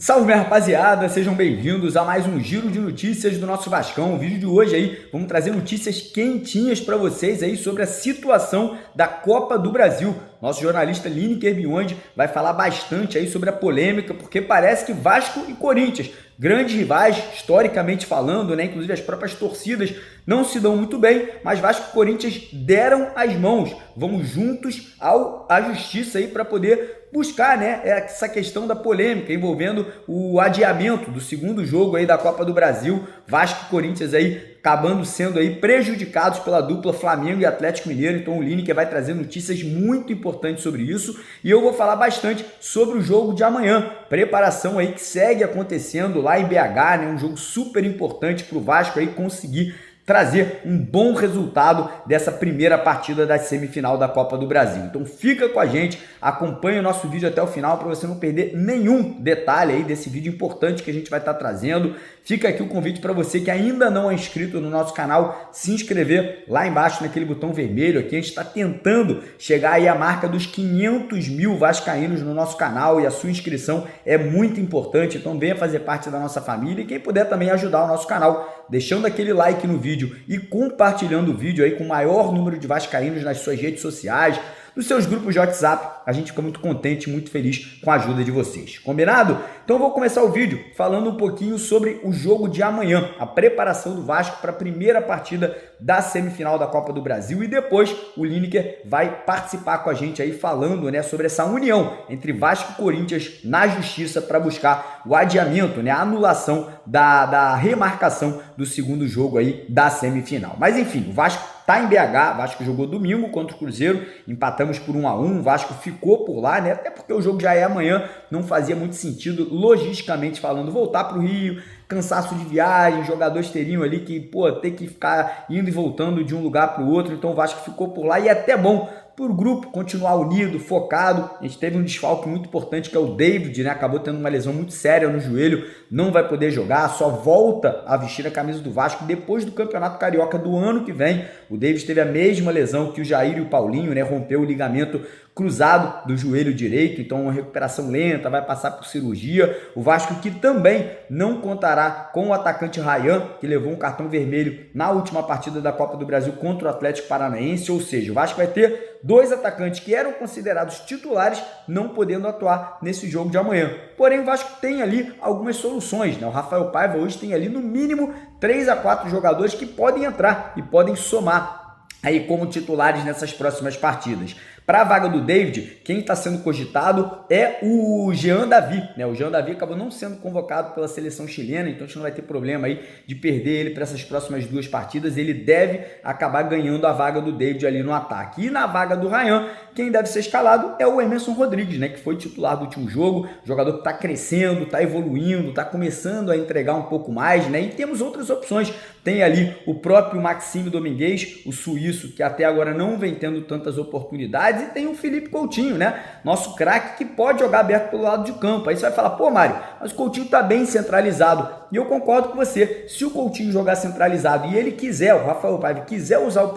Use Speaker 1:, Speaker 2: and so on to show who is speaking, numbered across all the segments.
Speaker 1: Salve, minha rapaziada, sejam bem-vindos a mais um giro de notícias do nosso Vascão. O vídeo de hoje aí, vamos trazer notícias quentinhas para vocês aí sobre a situação da Copa do Brasil. Nosso jornalista Lineker Biondi vai falar bastante aí sobre a polêmica, porque parece que Vasco e Corinthians, grandes rivais, historicamente falando, né? Inclusive as próprias torcidas não se dão muito bem, mas Vasco e Corinthians deram as mãos. Vamos juntos à justiça aí para poder buscar, né, essa questão da polêmica envolvendo o adiamento do segundo jogo aí da Copa do Brasil. Vasco e Corinthians aí acabando sendo aí prejudicados pela dupla Flamengo e Atlético Mineiro. Então o Lineker vai trazer notícias muito importantes sobre isso e eu vou falar bastante sobre o jogo de amanhã. Preparação aí que segue acontecendo lá em BH, né, um jogo super importante para o Vasco aí conseguir trazer um bom resultado dessa primeira partida da semifinal da Copa do Brasil. Então fica com a gente, acompanhe o nosso vídeo até o final para você não perder nenhum detalhe aí desse vídeo importante que a gente vai estar trazendo. Fica aqui o convite para você que ainda não é inscrito no nosso canal, se inscrever lá embaixo naquele botão vermelho aqui. A gente está tentando chegar aí à marca dos 500 mil vascaínos no nosso canal e a sua inscrição é muito importante, então venha fazer parte da nossa família e quem puder também ajudar o nosso canal, deixando aquele like no vídeo e compartilhando o vídeo aí com o maior número de vascaínos nas suas redes sociais, nos seus grupos de WhatsApp. A gente fica muito contente, muito feliz com a ajuda de vocês. Combinado? Então eu vou começar o vídeo falando um pouquinho sobre o jogo de amanhã, a preparação do Vasco para a primeira partida da semifinal da Copa do Brasil e depois o Lineker vai participar com a gente aí falando, né, sobre essa união entre Vasco e Corinthians na justiça para buscar o adiamento, né, a anulação da remarcação do segundo jogo aí da semifinal. Mas enfim, o Vasco tá em BH, o Vasco jogou domingo contra o Cruzeiro, empatamos por 1-1, o Vasco ficou por lá, né? Até porque o jogo já é amanhã, não fazia muito sentido, logisticamente falando, voltar para o Rio, cansaço de viagem, jogadores teriam ali que, ter que ficar indo e voltando de um lugar para o outro, então o Vasco ficou por lá e é até bom para o grupo continuar unido, focado. A gente teve um desfalque muito importante que é o David, né? Acabou tendo uma lesão muito séria no joelho, não vai poder jogar, só volta a vestir a camisa do Vasco depois do Campeonato Carioca do ano que vem. O David teve a mesma lesão que o Jair e o Paulinho, né? Rompeu o ligamento cruzado do joelho direito, então uma recuperação lenta, vai passar por cirurgia. O Vasco que também não contará com o atacante Ryan, que levou um cartão vermelho na última partida da Copa do Brasil contra o Atlético Paranaense, ou seja, o Vasco vai ter dois atacantes que eram considerados titulares não podendo atuar nesse jogo de amanhã. Porém, o Vasco tem ali algumas soluções, né? O Rafael Paiva hoje tem ali no mínimo 3 a 4 jogadores que podem entrar e podem somar aí como titulares nessas próximas partidas. Para a vaga do David, quem está sendo cogitado é o Jean Davi, né? O Jean Davi acabou não sendo convocado pela seleção chilena, então a gente não vai ter problema aí de perder ele para essas próximas duas partidas. Ele deve acabar ganhando a vaga do David ali no ataque. E na vaga do Ryan, quem deve ser escalado é o Emerson Rodrigues, né? Que foi titular do último jogo, jogador que está crescendo, está evoluindo, está começando a entregar um pouco mais, né? E temos outras opções. Tem ali o próprio Maxime Domingues, o suíço, que até agora não vem tendo tantas oportunidades, e tem o Felipe Coutinho, né? Nosso craque que pode jogar aberto pelo lado de campo. Aí você vai falar, pô, Mário, mas o Coutinho tá bem centralizado. E eu concordo com você. Se o Coutinho jogar centralizado e ele quiser, o Rafael Paiva quiser usar o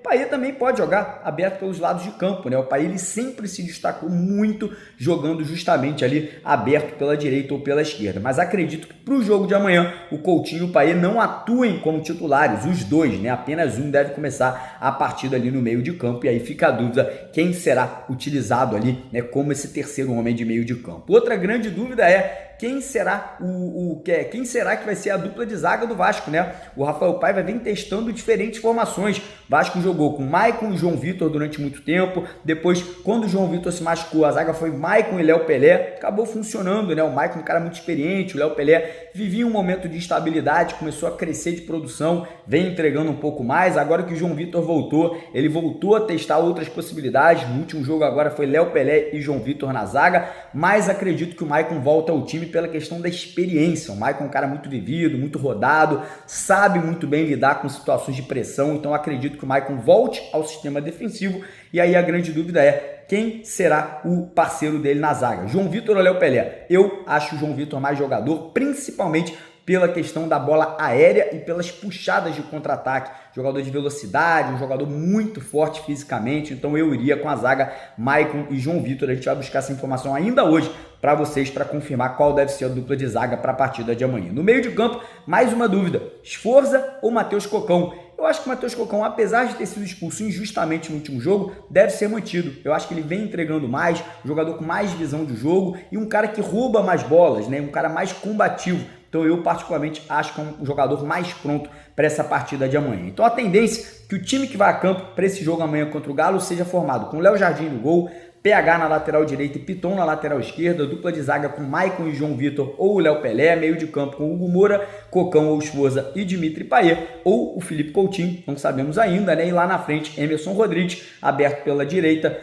Speaker 1: Payet também pode jogar aberto pelos lados de campo, né? O Payet ele sempre se destacou muito jogando justamente ali aberto pela direita ou pela esquerda. Mas acredito que para o jogo de amanhã o Coutinho e o Payet não atuem como titulares, os dois, né? Apenas um deve começar a partida ali no meio de campo e aí fica a dúvida quem será utilizado ali, né, como esse terceiro homem de meio de campo. Outra grande dúvida é quem será quem será que vai ser a dupla de zaga do Vasco, né? O Rafael Paiva vem testando diferentes formações. Vasco jogou com Maicon e João Vitor durante muito tempo. Depois, quando o João Vitor se machucou, a zaga foi Maicon e Léo Pelé. Acabou funcionando, né? O Maicon é um cara muito experiente, o Léo Pelé vivia um momento de instabilidade, começou a crescer de produção, vem entregando um pouco mais. Agora que o João Vitor voltou, ele voltou a testar outras possibilidades. No último jogo agora foi Léo Pelé e João Vitor na zaga, mas acredito que o Maicon volta ao time pela questão da experiência. O Maicon é um cara muito vivido, muito rodado, sabe muito bem lidar com situações de pressão, então acredito que o Maicon volte ao sistema defensivo e aí a grande dúvida é quem será o parceiro dele na zaga, João Vitor ou Léo Pelé? Eu acho o João Vitor mais jogador, principalmente pela questão da bola aérea e pelas puxadas de contra-ataque. Jogador de velocidade, um jogador muito forte fisicamente, então eu iria com a zaga Maicon e João Vitor. A gente vai buscar essa informação ainda hoje para vocês, para confirmar qual deve ser a dupla de zaga para a partida de amanhã. No meio de campo, mais uma dúvida: Sforza ou Matheus Cocão? Eu acho que o Matheus Cocão, apesar de ter sido expulso injustamente no último jogo, deve ser mantido. Eu acho que ele vem entregando mais, um jogador com mais visão de jogo e um cara que rouba mais bolas, né? Um cara mais combativo. Então eu particularmente acho que é um jogador mais pronto para essa partida de amanhã. Então a tendência é que o time que vai a campo para esse jogo amanhã contra o Galo seja formado com Léo Jardim no gol, PH na lateral direita e Piton na lateral esquerda, dupla de zaga com Maicon e João Vitor ou o Léo Pelé, meio de campo com Hugo Moura, Cocão ou Sforza e Dimitri Payet, ou o Felipe Coutinho, não sabemos ainda, né? E lá na frente, Emerson Rodrigues, aberto pela direita,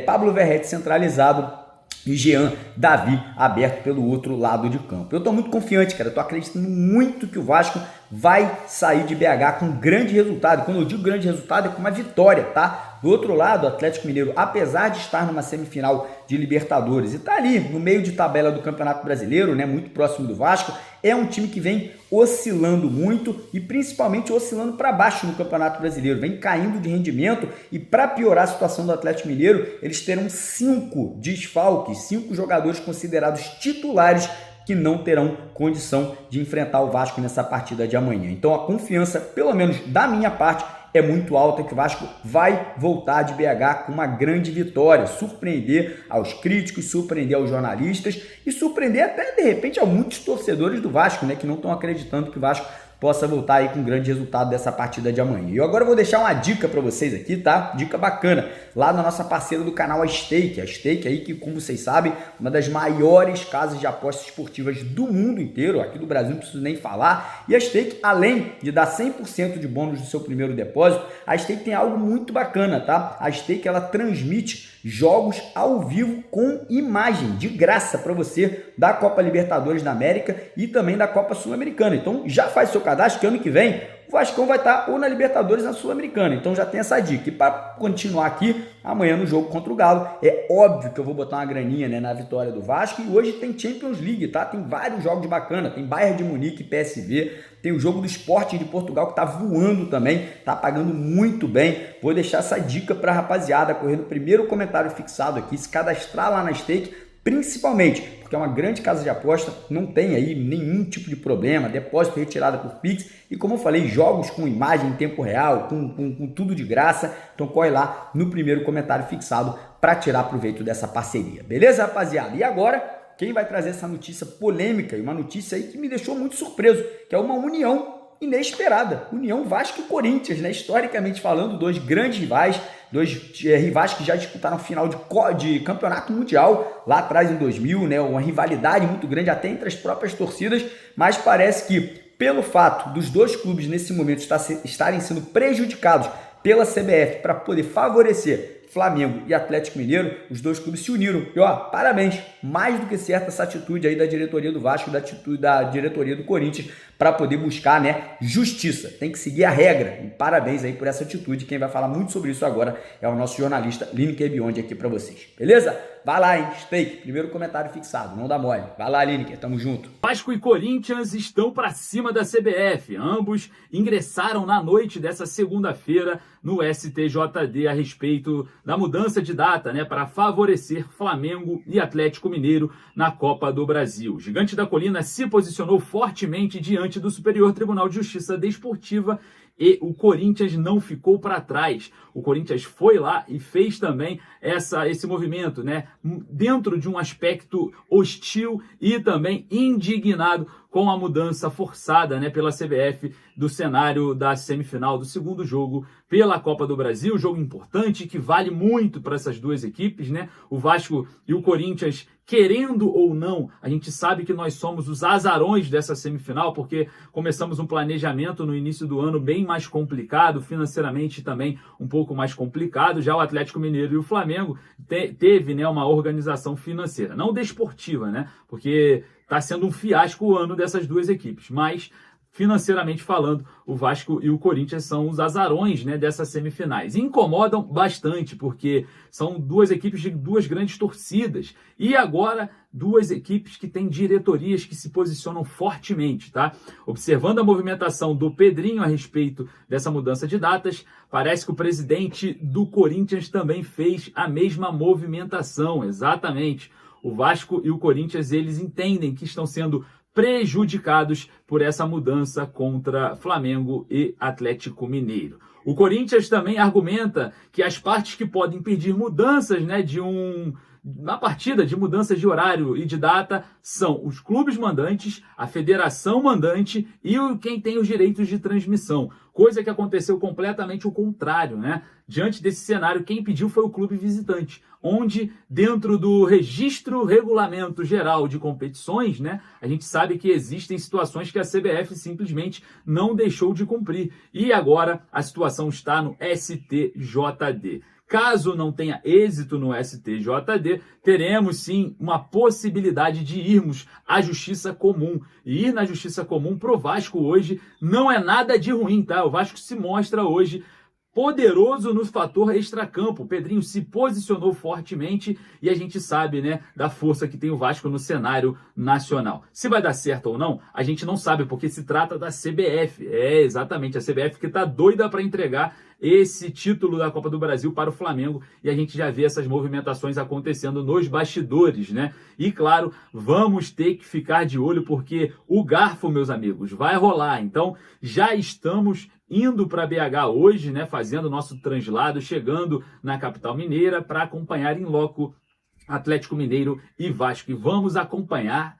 Speaker 1: Pablo Verratti centralizado, e Jean Davi aberto pelo outro lado de campo. Eu tô muito confiante, cara. Eu tô acreditando muito que o Vasco vai sair de BH com um grande resultado. Quando eu digo grande resultado, é com uma vitória, tá? Do outro lado, o Atlético Mineiro, apesar de estar numa semifinal de Libertadores e tá ali no meio de tabela do Campeonato Brasileiro, né, muito próximo do Vasco, é um time que vem oscilando muito e principalmente oscilando para baixo no Campeonato Brasileiro, vem caindo de rendimento e para piorar a situação do Atlético Mineiro, eles terão 5 desfalques, 5 jogadores considerados titulares que não terão condição de enfrentar o Vasco nessa partida de amanhã. Então a confiança, pelo menos da minha parte, é muito alta que o Vasco vai voltar de BH com uma grande vitória, surpreender aos críticos, surpreender aos jornalistas e surpreender até, de repente, a muitos torcedores do Vasco, né, que não estão acreditando que o Vasco possa voltar aí com um grande resultado dessa partida de amanhã. E eu agora vou deixar uma dica para vocês aqui, tá? Dica bacana, lá na nossa parceira do canal, a Stake. A Stake aí que, como vocês sabem, uma das maiores casas de apostas esportivas do mundo inteiro, aqui do Brasil não preciso nem falar. E a Stake, além de dar 100% de bônus do seu primeiro depósito, a Stake tem algo muito bacana, tá? A Stake, ela transmite jogos ao vivo com imagem, de graça para você, da Copa Libertadores da América e também da Copa Sul-Americana. Então já faz seu cadastro, que ano que vem o Vascão vai estar ou na Libertadores ou na Sul-Americana. Então já tem essa dica. E para continuar aqui, amanhã no jogo contra o Galo, é óbvio que eu vou botar uma graninha, né, na vitória do Vasco. E hoje tem Champions League, tá? Tem vários jogos bacana. Tem Bayern de Munique, PSV. Tem o jogo do Sporting de Portugal que tá voando também, tá pagando muito bem. Vou deixar essa dica para a rapaziada correr no primeiro comentário fixado aqui, se cadastrar lá na Stake, principalmente porque é uma grande casa de aposta, não tem aí nenhum tipo de problema, depósito e retirada por Pix e, como eu falei, jogos com imagem em tempo real, com tudo de graça. Então corre lá no primeiro comentário fixado para tirar proveito dessa parceria, beleza, rapaziada? E agora, quem vai trazer essa notícia polêmica e uma notícia aí que me deixou muito surpreso, que é uma união inesperada, União Vasco e Corinthians, né? Historicamente falando, dois grandes rivais, dois rivais que já disputaram final de campeonato mundial lá atrás em 2000, né? Uma rivalidade muito grande até entre as próprias torcidas, mas parece que pelo fato dos dois clubes nesse momento estarem sendo prejudicados pela CBF para poder favorecer Flamengo e Atlético Mineiro, os dois clubes se uniram. E ó, parabéns, mais do que certa essa atitude aí da diretoria do Vasco, da diretoria do Corinthians, para poder buscar, né, justiça. Tem que seguir a regra. E parabéns aí por essa atitude. Quem vai falar muito sobre isso agora é o nosso jornalista Lineker Biondi aqui para vocês. Beleza? Vai lá, hein? Stake, primeiro comentário fixado, não dá mole. Vai lá, Lineker, tamo junto.
Speaker 2: Vasco e Corinthians estão para cima da CBF. Ambos ingressaram na noite dessa segunda-feira no STJD a respeito da mudança de data, né, para favorecer Flamengo e Atlético Mineiro na Copa do Brasil. O Gigante da Colina se posicionou fortemente diante do Superior Tribunal de Justiça Desportiva e o Corinthians não ficou para trás. O Corinthians foi lá e fez também esse movimento, né, dentro de um aspecto hostil e também indignado com a mudança forçada, né, pela CBF do cenário da semifinal do segundo jogo pela Copa do Brasil, jogo importante que vale muito para essas duas equipes, né? O Vasco e o Corinthians, querendo ou não, a gente sabe que nós somos os azarões dessa semifinal, porque começamos um planejamento no início do ano bem mais complicado, financeiramente também um pouco mais complicado. Já o Atlético Mineiro e o Flamengo teve, né, uma organização financeira, não desportiva, né? Porque está sendo um fiasco o ano dessas duas equipes, mas financeiramente falando, o Vasco e o Corinthians são os azarões, né, dessas semifinais. E incomodam bastante, porque são duas equipes de duas grandes torcidas. E agora, duas equipes que têm diretorias que se posicionam fortemente, tá? Observando a movimentação do Pedrinho a respeito dessa mudança de datas, parece que o presidente do Corinthians também fez a mesma movimentação, exatamente. O Vasco e o Corinthians, eles entendem que estão sendo prejudicados por essa mudança contra Flamengo e Atlético Mineiro. O Corinthians também argumenta que as partes que podem impedir mudanças, né, na partida de mudanças de horário e de data são os clubes mandantes, a federação mandante e quem tem os direitos de transmissão. Coisa que aconteceu completamente o contrário, né? Diante desse cenário, quem pediu foi o clube visitante, onde dentro do registro regulamento geral de competições, né, a gente sabe que existem situações que a CBF simplesmente não deixou de cumprir. E agora a situação está no STJD. Caso não tenha êxito no STJD, teremos sim uma possibilidade de irmos à Justiça Comum. E ir na Justiça Comum pro Vasco hoje não é nada de ruim, tá? O Vasco se mostra hoje poderoso no fator extracampo. O Pedrinho se posicionou fortemente e a gente sabe, né, da força que tem o Vasco no cenário nacional. Se vai dar certo ou não, a gente não sabe, porque se trata da CBF. É, exatamente, a CBF que tá doida para entregar esse título da Copa do Brasil para o Flamengo, e a gente já vê essas movimentações acontecendo nos bastidores, né? E claro, vamos ter que ficar de olho, porque o garfo, meus amigos, vai rolar. Então, já estamos indo para BH hoje, né, fazendo o nosso translado, chegando na capital mineira para acompanhar em loco Atlético Mineiro e Vasco. E vamos acompanhar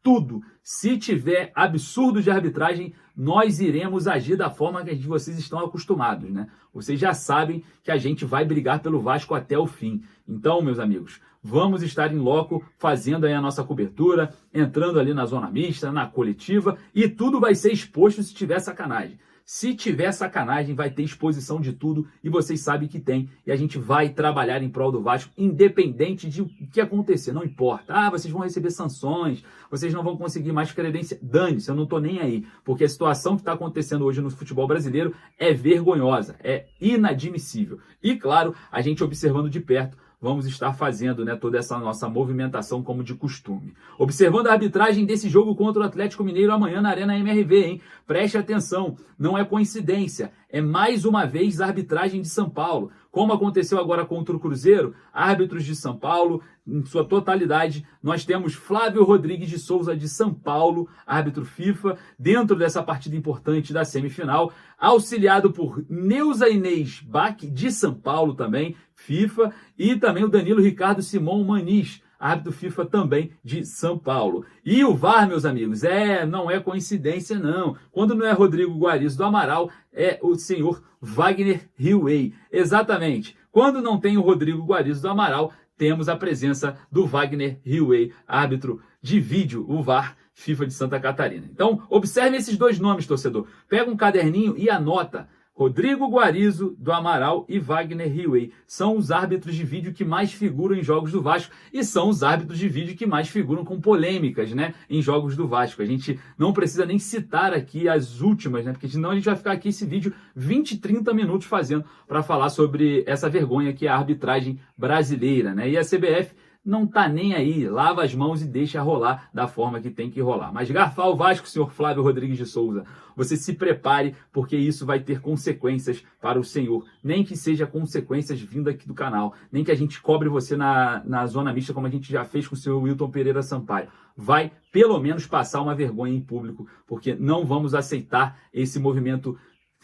Speaker 2: tudo. Se tiver absurdo de arbitragem, nós iremos agir da forma que vocês estão acostumados, né? Vocês já sabem que a gente vai brigar pelo Vasco até o fim. Então, meus amigos, vamos estar em loco fazendo aí a nossa cobertura, entrando ali na zona mista, na coletiva, e tudo vai ser exposto se tiver sacanagem. Se tiver sacanagem, vai ter exposição de tudo, e vocês sabem que tem, e a gente vai trabalhar em prol do Vasco, independente de o que acontecer, não importa. Ah, vocês vão receber sanções, vocês não vão conseguir mais credência. Dane-se, eu não tô nem aí, porque a situação que está acontecendo hoje no futebol brasileiro é vergonhosa, é inadmissível. E claro, a gente observando de perto, vamos estar fazendo, né, toda essa nossa movimentação como de costume. Observando a arbitragem desse jogo contra o Atlético Mineiro amanhã na Arena MRV, hein? Preste atenção, não é coincidência, é mais uma vez a arbitragem de São Paulo. Como aconteceu agora contra o Cruzeiro, árbitros de São Paulo, em sua totalidade, nós temos Flávio Rodrigues de Souza de São Paulo, árbitro FIFA, dentro dessa partida importante da semifinal, auxiliado por Neuza Inês Bach, de São Paulo também, FIFA, e também o Danilo Ricardo Simão Maniz, árbitro FIFA também de São Paulo. E o VAR, meus amigos, não é coincidência não. Quando não é Rodrigo Guarizo do Amaral, é o senhor Wagner Hillway. Exatamente. Quando não tem o Rodrigo Guarizo do Amaral, temos a presença do Wagner Hillway, árbitro de vídeo, o VAR FIFA de Santa Catarina. Então, observe esses dois nomes, torcedor. Pega um caderninho e anota. Rodrigo Guarizo do Amaral e Wagner Hillway são os árbitros de vídeo que mais figuram em jogos do Vasco e são os árbitros de vídeo que mais figuram com polêmicas, né, em jogos do Vasco. A gente não precisa nem citar aqui as últimas, né, porque senão a gente vai ficar aqui esse vídeo 20, 30 minutos fazendo para falar sobre essa vergonha que é a arbitragem brasileira, né? E a CBF não tá nem aí, lava as mãos e deixa rolar da forma que tem que rolar. Mas garfar o Vasco, senhor Flávio Rodrigues de Souza, você se prepare, porque isso vai ter consequências para o senhor. Nem que seja consequências vindo aqui do canal, nem que a gente cobre você na zona mista, como a gente já fez com o senhor Wilton Pereira Sampaio. Vai, pelo menos, passar uma vergonha em público, porque não vamos aceitar esse movimento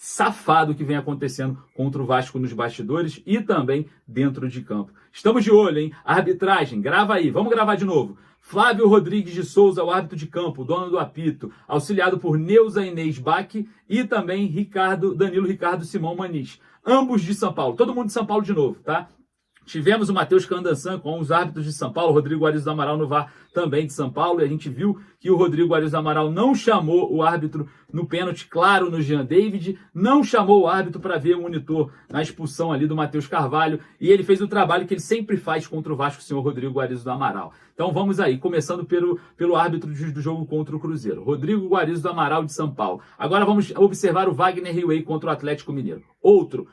Speaker 2: safado que vem acontecendo contra o Vasco nos bastidores e também dentro de campo. Estamos de olho, hein? Arbitragem, grava aí, vamos gravar de novo. Flávio Rodrigues de Souza, o árbitro de campo, dono do apito, auxiliado por Neuza Inês Bach e também Danilo Ricardo Simão Maniz. Ambos de São Paulo, todo mundo de São Paulo de novo, tá? Tivemos o Matheus Candansan com os árbitros de São Paulo, Rodrigo Arizo do Amaral no VAR também de São Paulo, e a gente viu que o Rodrigo Arizo do Amaral não chamou o árbitro no pênalti claro no Jean David, não chamou o árbitro para ver o monitor na expulsão ali do Matheus Carvalho, e ele fez o trabalho que ele sempre faz contra o Vasco, o senhor Rodrigo Arizo do Amaral. Então vamos aí, começando pelo árbitro do jogo contra o Cruzeiro, Rodrigo Guarizo do Amaral de São Paulo. Agora vamos observar o Wagner Riway contra o Atlético Mineiro. Outro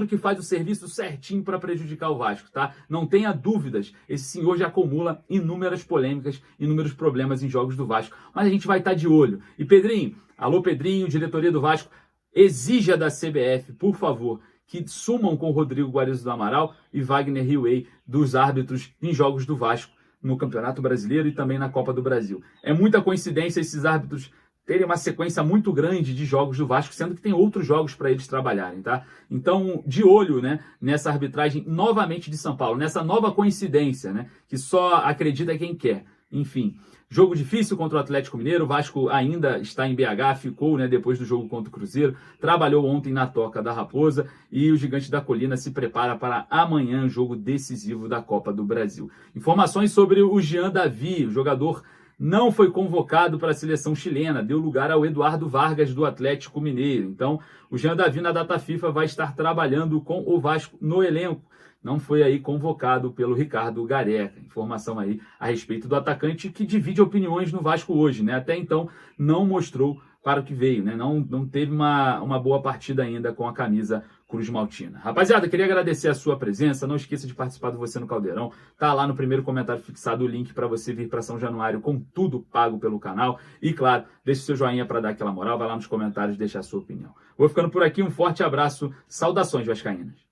Speaker 2: que faz o serviço certinho para prejudicar o Vasco, tá? Não tenha dúvidas, esse senhor já acumula inúmeras polêmicas, inúmeros problemas em jogos do Vasco, mas a gente vai estar de olho. E Pedrinho, alô Pedrinho, diretoria do Vasco, exija da CBF, por favor, que sumam com o Rodrigo Guarizo do Amaral e Wagner Riway dos árbitros em jogos do Vasco no Campeonato Brasileiro e também na Copa do Brasil. É muita coincidência esses árbitros terem uma sequência muito grande de jogos do Vasco, sendo que tem outros jogos para eles trabalharem, tá? Então, de olho, né, nessa arbitragem novamente de São Paulo, nessa nova coincidência, né, que só acredita quem quer. Enfim, jogo difícil contra o Atlético Mineiro, o Vasco ainda está em BH, ficou, né, depois do jogo contra o Cruzeiro, trabalhou ontem na Toca da Raposa e o Gigante da Colina se prepara para amanhã, jogo decisivo da Copa do Brasil. Informações sobre o Jean Davi, o jogador não foi convocado para a seleção chilena, deu lugar ao Eduardo Vargas do Atlético Mineiro. Então, o Jean Davi na data FIFA vai estar trabalhando com o Vasco no elenco. Não foi aí convocado pelo Ricardo Gareca. Informação aí a respeito do atacante que divide opiniões no Vasco hoje, né? Até então não mostrou para o que veio, né? Não teve uma boa partida ainda com a camisa Cruz Maltina. Rapaziada, queria agradecer a sua presença. Não esqueça de participar do Você no Caldeirão. Tá lá no primeiro comentário fixado o link para você vir para São Januário com tudo pago pelo canal. E claro, deixe seu joinha para dar aquela moral. Vai lá nos comentários e deixar a sua opinião. Vou ficando por aqui. Um forte abraço. Saudações vascaínas.